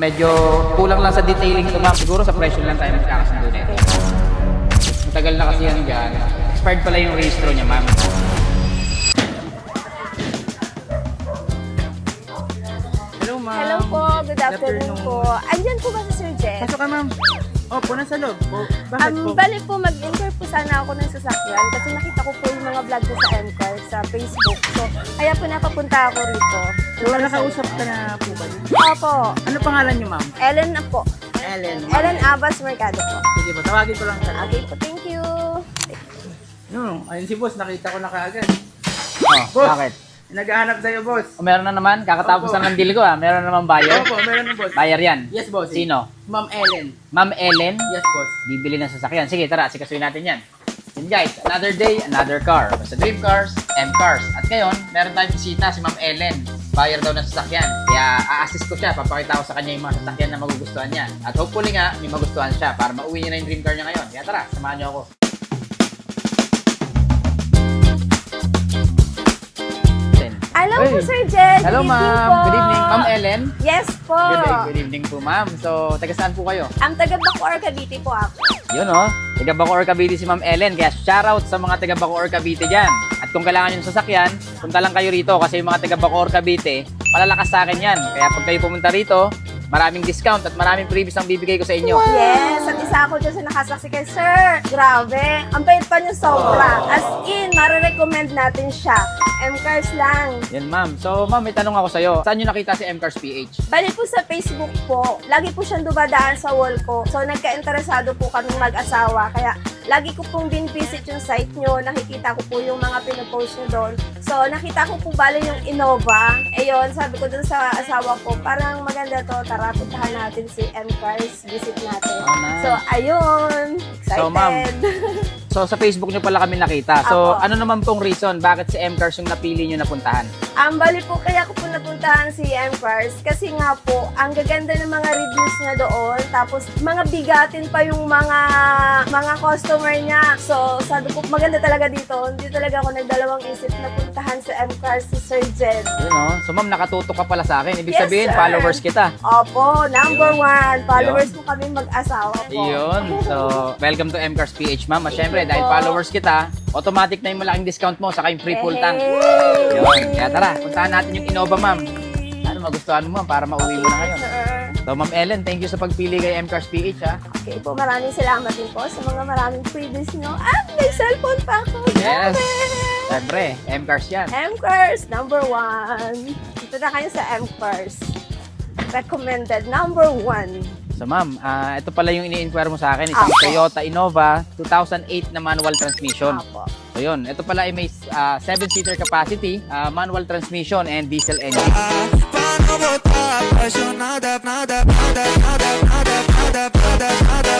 Medyo kulang lang sa detailing ito, ma'am. Siguro sa presyo lang tayo magkakasundo nito. Matagal na kasi yan dyan. Expired pala yung registro niya, ma'am. Hello, ma'am. Hello po, good afternoon po. Andyan po ba si Sir Jet? Pasok ka, ma'am. Opo, nasa loob po. Bakit po? Bali po, mag-inquire po sana ako ng sasakyan kasi nakita ko po yung mga vlog ko sa MCAR sa Facebook. So, kaya po napapunta ako rito. So, nakausap ka na po ba? Opo, Ano pangalan niyo, ma'am? Ellen na po. Ellen. Ellen Abbas Mercado po. Sige po, tawagin ko lang siya. Okay po, thank you. No, ayun si boss, nakita ko na kaagad. Oh, Boss. bakit? Naghahanap sa'yo, boss. O, meron na naman, kakatapos Opo. na ng deal ko meron na naman buyer. Opo, meron ng boss. Buyer yan. Yes, boss. Sino? Ma'am Ellen. Ma'am Ellen, Yes, boss. bibili ng sasakyan. Sige, tara, sikasuin natin yan. And guys, another day, another car. Basta Dream Cars, M Cars. At ngayon, meron tayong bisita si Ma'am Ellen. Buyer daw ng sasakyan. Kaya a-assist ko siya, papakita ko sa kanya yung mga sasakyan na magugustuhan niya. At hopefully nga, may magustuhan siya para mauwi niya na yung dream car niya ngayon. Kaya tara, samahan niyo ako. Hello Hey. po, Sir Jet. Hello, Good evening ma'am. po. Good evening. Ma'am Ellen. Yes po. Good evening po, ma'am. So, taga saan po kayo? Ang taga Bacoor, Cavite po ako. Yun taga Bacoor Cavite si Ma'am Ellen. Kaya shoutout sa mga taga Bacoor Cavite dyan. At kung kailangan yung sasakyan, punta lang kayo rito kasi yung mga taga Bacoor Cavite, malalakas sa akin yan. Kaya pag kayo pumunta rito, maraming discount at maraming freebies ang bibigay ko sa inyo. Yes, at isa ako dyan sa nakasaksi kay Sir. Grabe, ang bait pa niya sobra. As in, marirecommend natin siya. M-Cars lang. Yan, ma'am. So, ma'am, may tanong ako sa'yo. Saan nyo nakita si M-Cars PH? Bali po sa Facebook po, lagi po siyang dumadaan sa wall ko. So, nagka-interesado po kaming mag-asawa. Kaya, lagi ko pong bin-visit yung site nyo. Nakikita ko po yung mga pinopost nyo doon. So, nakita ko po bali yung Innova. Ayun, sabi ko dun sa asawa ko, parang maganda to. Tara, puntahan natin si M-Cars. Visit natin. Oh, nice. So, ayun. Excited. So, ma'am, So, sa Facebook nyo pala kami nakita. So, Apo. ano naman pong reason bakit si M-Cars yung napili nyo na puntahan? Bali po, kaya ko po napuntahan si M-Cars kasi nga po, ang gaganda ng mga reviews niya doon. Tapos, mga bigatin pa yung mga customer niya. So, sabi ko, maganda talaga dito. Hindi talaga ako nagdalawang isip na puntahan si M-Cars si Sir Jed. Yun, So, ma'am, nakatutok ka pala sa akin. Ibig Yes, sabihin, sir. followers kita. Opo, number one. Followers po kami mag-asawa po. Yun. So, welcome to M-Cars PH, ma'am. At syempre, Thank you dahil po. followers kita, automatic na yung malaking discount mo, saka yung free full tank. Hey! Yun. Kaya tara, puntahan natin yung Innova, ma'am. Ano magustuhan mo, ma'am, para mauwi mo na ngayon. Sir. So, Ma'am Ellen, thank you sa pagpili kay M-Cars PH, ha? Okay po, maraming salamat din po sa mga maraming freebies nyo. At may cellphone pa ako. Yes. Grabe! Siyempre, M-Cars yan. M-Cars, number one. Dito na kayo sa M-Cars. Recommended, number one. So, ma'am, ito pala yung ini-inquire mo sa akin. Isang Apo. Toyota Innova 2008 na manual transmission. Apo. So, yun. Ito pala ay may 7-seater capacity, manual transmission, and diesel engine. Para botar apaixonada, nada, nada, nada, nada, nada, nada, nada,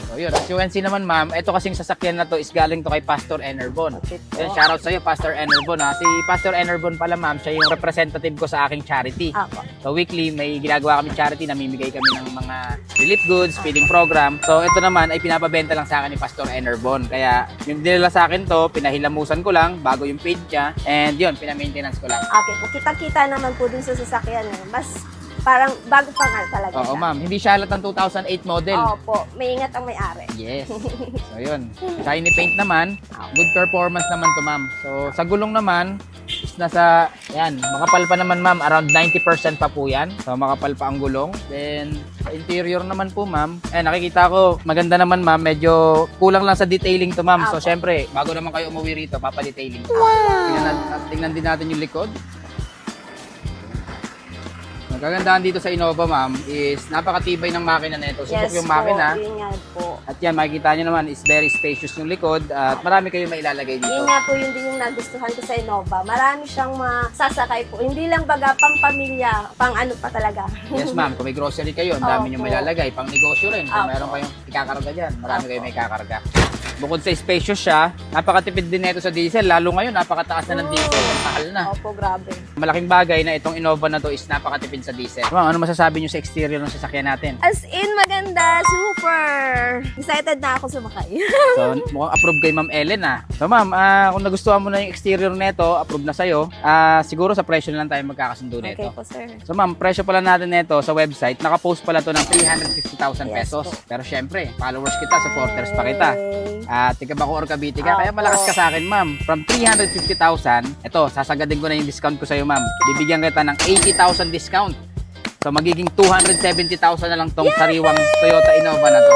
So, yun. As you can see naman, ma'am, ito kasing sasakyan na to is galing to kay Pastor Enerbon. Yun, shoutout sa'yo, Pastor Enerbon, ha. Si Pastor Enerbon pala, ma'am, siya yung representative ko sa aking charity. Apo. So, weekly, may ginagawa kami charity, namimigay kami ng mga relief goods, feeding program. So, ito naman ay pinapabenta lang sa akin ni Pastor Enerbon. Kaya, yung dinala sa akin to, pinahilamusan ko lang bago yung page niya. And yun, pinamaintenance ko lang. Okay po, kita-kita naman po dun sa sasakyan. Mas parang bago pa nga talaga Oo, siya. ma'am. Hindi siya halatang 2008 model. Opo, may ingat ang may-ari. Yes. So, yun. Shiny paint naman. Good performance naman to, ma'am. So, sa gulong naman, is nasa, yan, makapal pa naman, ma'am. Around 90% pa po yan. So, makapal pa ang gulong. Then, sa interior naman po, ma'am. Nakikita ko, maganda naman, ma'am. Medyo kulang lang sa detailing to, ma'am. So, Apo. syempre, bago naman kayo umuwi rito, papadetailing. Tingnan din natin yung likod. Ang kagandahan dito sa Innova, ma'am, is napakatibay ng makina nito. Subok yung makina. po, yun nga po. At yan, makikita nyo naman is very spacious yung likod at marami kayo mailalagay dito. Yun nga po, yun din yung nagustuhan ko sa Innova. Marami siyang masasakay po. Hindi lang baga pang pamilya, pang ano pa talaga. Yes, ma'am. Kung may grocery kayo, ang dami nyo Opo. mailalagay. Pang negosyo rin. Kung Opo. meron kayong ikakarga dyan, marami kayo may kakarga. Bukod sa spacious siya, napakatipid din nito sa diesel. Lalo ngayon, napakataas na ng diesel. Mahal na. Opo, grabe. Malaking bagay na itong Innova na to is napakatipid sa diesel. Ma'am, ano masasabi nyo sa exterior ng sasakyan natin? As in, maganda. Super. Excited na ako sumakay. So, mukhang approve kay Ma'am Ellen So, Ma'am, kung nagustuhan mo na yung exterior nito, approve na sa'yo, siguro sa presyo na lang tayo magkakasundo nito. Okay po, sir. So, Ma'am, presyo pala natin nito sa website, nakapost pala to ng 350,000 Yes pesos. po. Pero syempre, followers kita, supporters pa kita. Tiga Bacoor, Cavite ka, kaya Opo. malakas ka sa akin, ma'am. From 350,000, ito, sasagadin ko na yung discount ko sa'yo, ma'am. Bibigyan kita ng 80,000 discount. So, magiging 270,000 na lang tong sariwang Toyota Innova na to.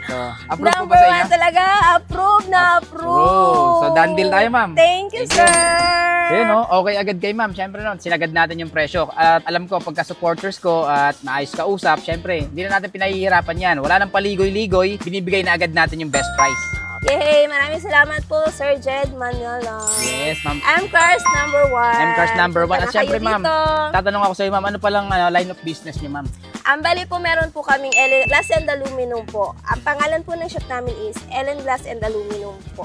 So, approve po ba Number sa 1 inyo? talaga. Approve na approve. So, done deal tayo, ma'am. Thank you, Thank you. sir. Ayun, no? Okay agad kay ma'am. Siyempre, no, sinagad natin yung presyo. At alam ko, pagka supporters ko at maayos ka usap, siyempre, hindi na natin pinahihirapan yan. Wala nang paligoy-ligoy, binibigay na agad natin yung best price. Yay! Maraming salamat po, Sir Jed Manalo. Yes, ma'am. M-Cars number 1. M-Cars number 1. At Punta na syempre, kayo ma'am, dito. tatanong ako sa'yo, ma'am, ano palang line of business niyo, ma'am? Ang bali po, meron po kaming Ellen Glass and Aluminum po. Ang pangalan po ng shop namin is Ellen Glass and Aluminum po.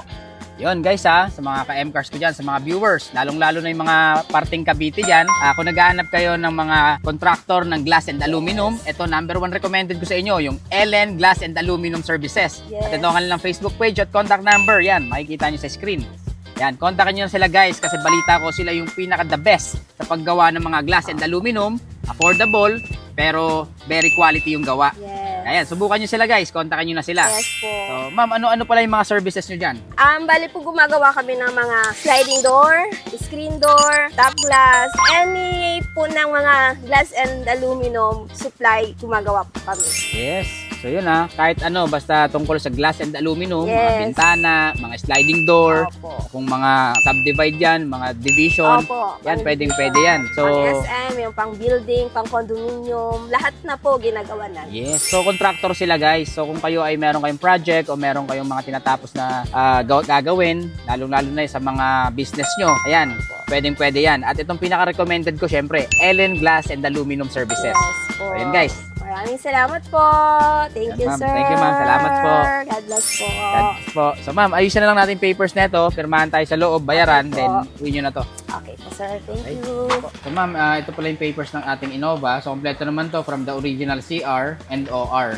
Yun guys sa mga ka-M-Cars ko dyan, sa mga viewers, lalong-lalo na yung mga parting Cavite dyan, kung naghahanap kayo ng mga contractor ng glass and aluminum, ito number 1 recommended ko sa inyo, yung Ellen Glass and Aluminum Services. Yes. At ito ang kanilang Facebook page at contact number, yan, makikita nyo sa screen. Yan, kontakin nyo na sila guys kasi balita ko sila yung pinaka-the best sa paggawa ng mga glass and aluminum, affordable, pero very quality yung gawa. Yes. Ayan, subukan nyo sila guys, kontakin nyo na sila. Yes po. So, ma'am, ano pala yung mga services nyo dyan? Bali po gumagawa kami ng mga sliding door, screen door, top glass, any po ng mga glass and aluminum supply gumagawa po kami. Yes. So yun kahit ano, basta tungkol sa glass and aluminum, mga Yes. bintana, mga sliding door, Opo. kung mga subdivide yan, mga division, Opo. yan, Pang pwede division, yan. So, pang SM, yung pang building, pang condominium, lahat na po ginagawa na. yes. So, contractor sila guys. So, kung kayo ay meron kayong project o meron kayong mga tinatapos na gagawin, lalong-lalo na sa mga business nyo, ayan, pwedeng-pwede yan. At itong pinaka-recommended ko, syempre, Ellen Glass and Aluminum Services. Yes po. So, yun guys. Maraming salamat po. Thank Yes, you, ma'am. sir. Thank you, ma'am. Salamat po. God bless po. God po. So, ma'am, ayusin na lang natin yung papers neto, pirmahan tayo sa loob, bayaran, Okay po. then uwi nyo na to. Okay po, sir. Thank Okay. you. So ma'am, ito pala yung papers ng ating Innova. So kompleto naman to from the original CR and OR.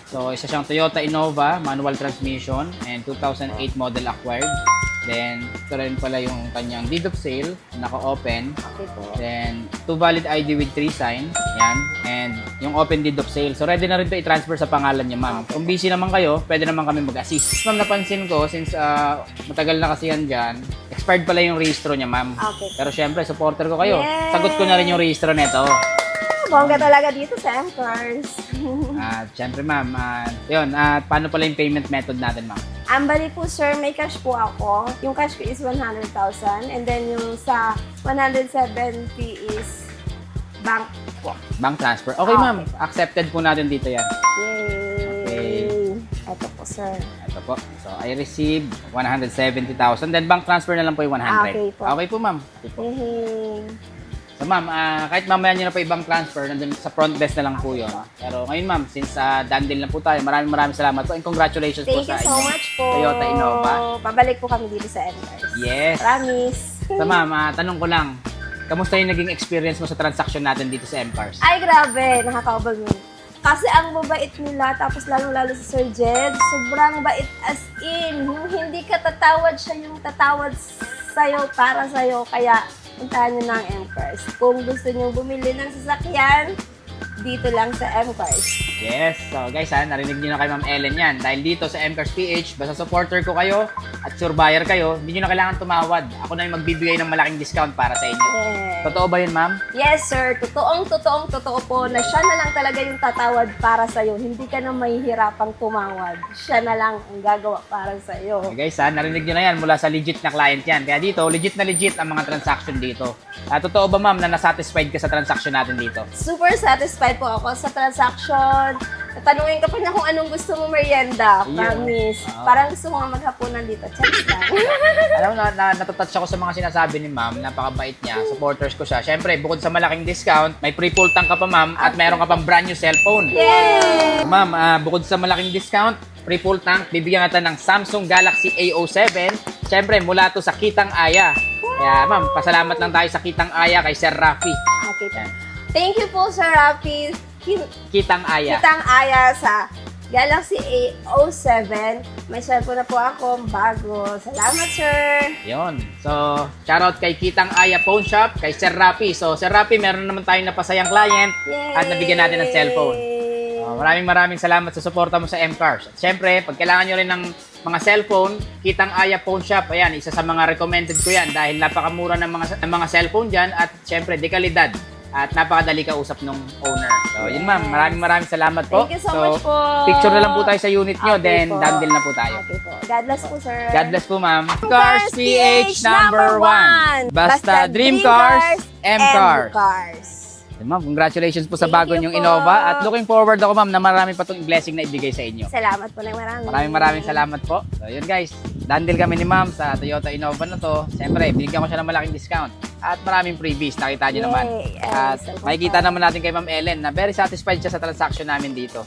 So isa siyang Toyota Innova, manual transmission and 2008 model acquired. Then ito rin pala yung kanyang deed of sale, naka-open. Okay po. Then 2 valid ID with 3 sign. Yan. And yung open deed of sale. So ready na rin to i-transfer sa pangalan niya, ma'am. Kung busy naman kayo, pwede naman kami mag-assist. Ma'am, napansin ko since matagal na kasi yan dyan, expired pala yung registro niya, ma'am. Okay. Pero syempre, supporter ko kayo. Yes. Sagot ko na rin yung registro nito. Bongga talaga dito sa M-Cars. At syempre, ma'am, yun, paano pala yung payment method natin, ma'am? Bali po, sir, may cash po ako. Yung cash ko is 100,000. And then yung sa 170 is bank po. Bank transfer. Okay, Okay. ma'am. Accepted po natin dito yan. Yay! Ito po, sir. Ito po. So, I received 170,000. Then, bank transfer na lang po yung 100. Okay po. Okay po, ma'am. Okay po. Yay! So, ma'am, kahit mamaya nyo na pa ibang transfer, nandun sa front desk na lang po yun. Pero ngayon, ma'am, since done deal na po tayo, maraming salamat po and congratulations po Thank sa you so inyo. much po. Toyota Innova. Pabalik po kami dito sa M-Cars. Yes. Promise. So, ma'am, tanong ko lang, kamusta yung naging experience mo sa transaction natin dito sa M-Cars? Ay, grabe. Nakakaubal mo. Kasi ang babait nila, tapos lalong-lalo si Sir Jed, sobrang bait as in. Yung hindi ka tatawad, siya yung tatawad sa'yo, para sa'yo. Kaya, puntahan nyo na ang M-Cars. Kung gusto nyo bumili ng sasakyan, dito lang sa M-Cars. Yes. So guys, narinig niyo na kay Ma'am Ellen yan. Dahil dito sa M-Cars PH, basta supporter ko kayo at sure buyer kayo, hindi niyo na kailangan tumawad. Ako na yung magbibigay ng malaking discount para sa inyo. Yes. Totoo ba yun, ma'am? Yes, sir. Totoo po na siya na lang talaga yung tatawad para sa'yo. Hindi ka na mahihirapang tumawad. Siya na lang ang gagawa para sa'yo. Okay guys, narinig niyo na yan mula sa legit na client yan. Kaya dito, legit na legit ang mga transaction dito. Totoo ba, ma'am, na nasatisfied ka sa transaction natin dito? Super satisfied po ako sa transaction. Tanungin ka pa niya kung anong gusto mo merienda. Ayun. Promise. Parang gusto mo nga maghapunan dito. Chance lang. Alam mo, natutouch ako sa mga sinasabi ni ma'am. Napakabait niya. Supporters ko siya. Siyempre, bukod sa malaking discount, may free full tank ka pa, ma'am. At meron ka pang brand new cellphone. Yay! Ma'am, bukod sa malaking discount, free full tank, bibigyan natin ng Samsung Galaxy A07. Siyempre, mula to sa Kitang Aya. Kaya ma'am, pasalamat lang tayo sa Kitang Aya kay Sir Rafi. Okay po. Yan. Thank you po, Sir Rafi. Kitang Aya. Kitang Aya sa Galaxy A07. May cellphone na po ako, bago. Salamat, sir. Yun. So, shoutout kay Kitang Aya Phone Shop, kay Sir Rafi. So, Sir Rafi, meron naman tayong napasayang client Yay! at nabigyan natin ng cellphone. Maraming salamat sa suporta mo sa M-Cars. At syempre, pag kailangan nyo rin ng mga cellphone, Kitang Aya Phone Shop, ayan, isa sa mga recommended ko yan dahil napakamura ng mga cellphone dyan at syempre, dekalidad at napakadali kausap ng owner. So, yun ma'am, maraming salamat po. Thank you so much po. Picture na lang po tayo sa unit nyo, Okay then po. done deal na po tayo. Okay po. God bless po, sir. God bless po, ma'am. Cars PH number 1. Basta Dream Cars, M-Cars. M-Cars. Ma'am, congratulations po sa Thank bago you nyong po. Innova at looking forward ako ma'am na marami pa itong blessing na ibigay sa inyo. Salamat po ng marami. Maraming salamat po. So yun guys, done deal kami ni ma'am sa Toyota Innova na to. Siyempre, binigyan ko siya ng malaking discount at maraming freebies, nakita nyo naman. Yay! At Yes, makikita naman natin kay Ma'am Ellen na very satisfied siya sa transaction namin dito.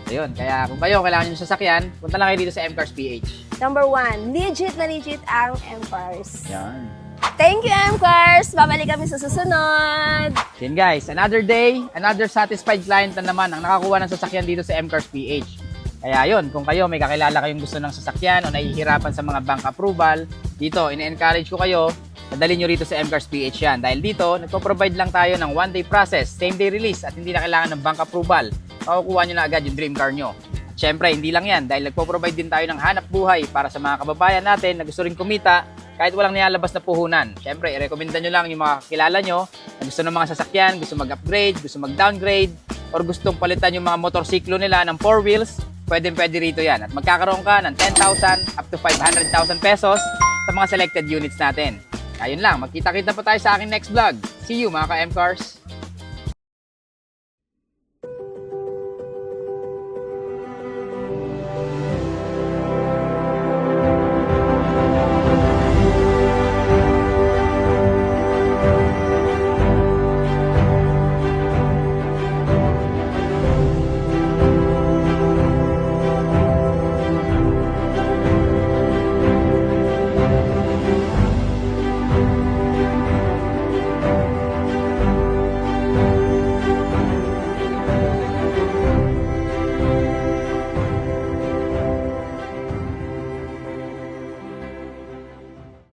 So yun, kaya kung kayo kailangan nyo ng sasakyan, punta lang kayo dito sa M-Cars PH. Number 1, legit na legit ang M-Cars. Yan. Thank you, M-Cars. Babalik kami sa susunod. Yan guys, another day, another satisfied client na naman ang nakakuha ng sasakyan dito sa M-Cars PH. Kaya yun, kung kayo may kakilala kayong gusto ng sasakyan o nahihirapan sa mga bank approval, dito, ina-encourage ko kayo, nadali nyo rito sa M-Cars PH yan. Dahil dito, nagpo-provide lang tayo ng one-day process, same-day release at hindi na kailangan ng bank approval. Makukuha nyo na agad yung dream car nyo. At syempre, hindi lang yan dahil nagpo-provide din tayo ng hanap buhay para sa mga kababayan natin na gusto rin kumita kahit walang nilalabas na puhunan. Syempre, i-recommenda nyo lang yung mga kilala nyo na gusto ng mga sasakyan, gusto mag-upgrade, gusto mag-downgrade, or gustong palitan yung mga motorsiklo nila ng 4 wheels, pwede rito yan. At magkakaroon ka ng 10,000 up to 500,000 pesos sa mga selected units natin. Ayun lang, magkita-kita pa tayo sa aking next vlog. See you mga ka-M-Cars!